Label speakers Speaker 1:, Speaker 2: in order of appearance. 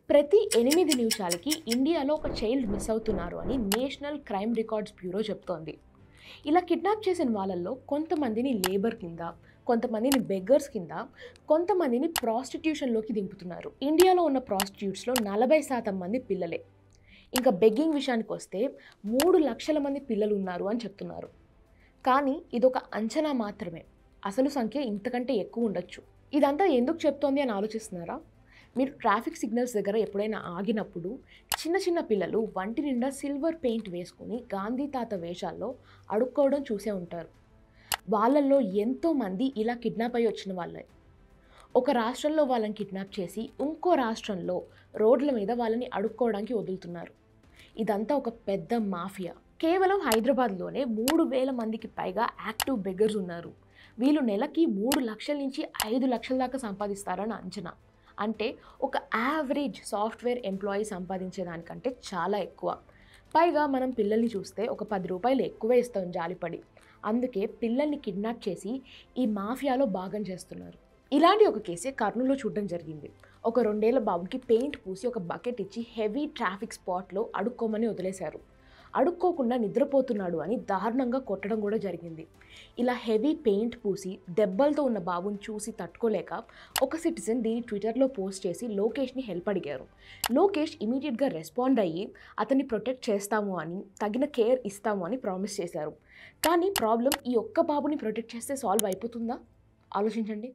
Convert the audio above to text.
Speaker 1: ప్రతి 8 నిమిషాలకి ఇండియాలో ఒక చైల్డ్ మిస్ అవుతున్నారు అని నేషనల్ క్రైమ్ రికార్డ్స్ బ్యూరో చెప్తోంది. ఇలా కిడ్నాప్ చేసిన వాళ్ళల్లో కొంతమందిని లేబర్ కింద, కొంతమందిని బెగ్గర్స్ కింద, కొంతమందిని ప్రాస్టిట్యూషన్‌లోకి దింపుతున్నారు. ఇండియాలో ఉన్న ప్రాస్టిట్యూట్స్‌లో 40% మంది పిల్లలే. ఇంకా బెగ్గింగ్ విషయానికొస్తే 3,00,000 మంది పిల్లలున్నారు అని చెప్తున్నారు. కానీ ఇదొక అంచనా మాత్రమే. అసలు సంఖ్య ఇంతకంటే ఎక్కువ ఉండొచ్చు. ఇదంతా ఎందుకు చెప్తోంది అని ఆలోచిస్తున్నారా? మీరు ట్రాఫిక్ సిగ్నల్స్ దగ్గర ఎప్పుడైనా ఆగినప్పుడు చిన్న చిన్న పిల్లలు వంటి నిండా సిల్వర్ పెయింట్ వేసుకొని గాంధీ తాత వేషాల్లో అడుక్కోవడం చూసే ఉంటారు. వాళ్ళల్లో ఎంతోమంది ఇలా కిడ్నాప్ అయ్యి వచ్చిన వాళ్ళే. ఒక రాష్ట్రంలో వాళ్ళని కిడ్నాప్ చేసి ఇంకో రాష్ట్రంలో రోడ్ల మీద వాళ్ళని అడుక్కోవడానికి వదులుతున్నారు. ఇదంతా ఒక పెద్ద మాఫియా. కేవలం హైదరాబాద్లోనే 3,000 మందికి పైగా యాక్టివ్ బెగ్గర్స్ ఉన్నారు. వీళ్ళు నెలకి 3 లక్షల నుంచి 5 లక్షల దాకా సంపాదిస్తారని అంచనా. అంటే ఒక యావరేజ్ సాఫ్ట్వేర్ ఎంప్లాయీ సంపాదించే దానికంటే చాలా ఎక్కువ. పైగా మనం పిల్లల్ని చూస్తే ఒక ₹10 ఎక్కువే ఇస్తాం జాలిపడి. అందుకే పిల్లల్ని కిడ్నాప్ చేసి ఈ మాఫియాలో భాగం చేస్తున్నారు. ఇలాంటి ఒక కేసే కర్నూలులో చూడడం జరిగింది. ఒక 2 ఏళ్ల బాబుకి పెయింట్ పూసి ఒక బకెట్ ఇచ్చి హెవీ ట్రాఫిక్ స్పాట్‌లో అడుక్కోమని వదిలేశారు. అడుక్కోకుండా నిద్రపోతున్నాడు అని దారుణంగా కొట్టడం కూడా జరిగింది. ఇలా హెవీ పెయింట్ పూసి దెబ్బలతో ఉన్న బాబుని చూసి తట్టుకోలేక ఒక సిటిజన్ దీన్ని ట్విట్టర్‌లో పోస్ట్ చేసి లోకేష్‌ని హెల్ప్ అడిగారు. లోకేష్ ఇమ్మీడియేట్‌గా రెస్పాండ్ అయ్యి అతన్ని ప్రొటెక్ట్ చేస్తాము అని, తగిన కేర్ ఇస్తాము అని ప్రామిస్ చేశారు. కానీ ప్రాబ్లమ్ ఈ ఒక్క బాబుని ప్రొటెక్ట్ చేస్తే సాల్వ్ అయిపోతుందా? ఆలోచించండి.